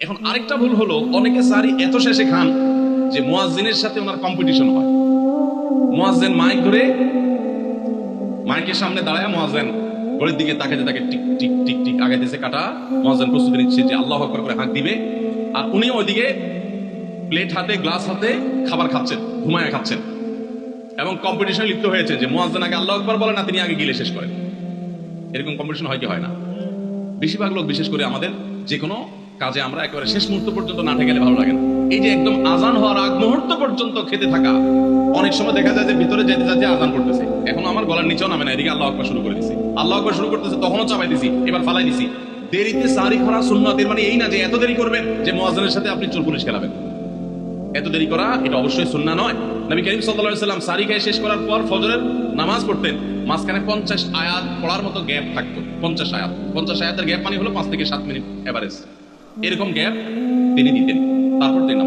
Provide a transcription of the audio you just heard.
এখন আরেকটা ভুল হলো, অনেকে সারি এত শেষে খান যে মুয়াজ্জিনের সাথে ওনার কম্পিটিশন হয়। মুয়াজ্জিন মাইক ধরে মাইকের সামনে দাঁড়ায়, মুয়াজ্জিন ঘড়ির দিকে তাকাতে তাকে টিক টিক টিক টিক আগাইতেছে কাটা, মুয়াজ্জিন প্রস্তুতি নিচ্ছে যে আল্লাহু আকবার করে হাঁক দিবে, আর উনি ওইদিকে প্লেট হাতে গ্লাস হাতে খাবার খাচ্ছেন, ঘুমায় খাচ্ছেন, এবং কম্পিটিশনে লিপ্ত হয়েছে যে মুয়াজ্জিন আগে আল্লাহু আকবার বলে না, তিনি আগে গিলে শেষ করেন। এরকম কম্পিটিশন হয় কি হয় না? বেশিরভাগ লোক, বিশেষ করে আমাদের যে কোনো কাজে আমরা একেবারে শেষ মুহূর্ত পর্যন্ত না গেলে ভালো লাগে না। এই যে একদম আজান হওয়ার আগ মুহূর্ত পর্যন্ত খেতে থাকা, অনেক সময় দেখা যায় যে ভিতরে যেতে যাচ্ছে আজান করতেছে, এখন আমার গলার নিচেও নামে না, এদিকে আল্লাহু আকবার শুরু করে দিছি, আল্লাহু আকবার শুরু করতেছে, তখনও চাপাই দিছি, এবার ফালাই দিছি। দেরিতে সারি করা সুন্নাত, এর মানে এই না যে এত দেরি করবেন যে মুয়াজ্জিনের সাথে আপনি চুল পুলিশ খেলাবেন। এত দেরি করা এটা অবশ্যই সুন্নাহ নয়। নবী করিম সাল্লাল্লাহু আলাইহি ওয়াসাল্লাম সারি খেয়ে শেষ করার পর ফজরের নামাজ পড়তেন, মাঝখানে 50 আয়াত পড়ার মতো গ্যাপ থাকতো। 50 আয়াতের গ্যাপ মানে হলো 5 থেকে 7 মিনিট এভারেজ, এরকম গ্যাপ তিনি দিতেন, তারপর তিনি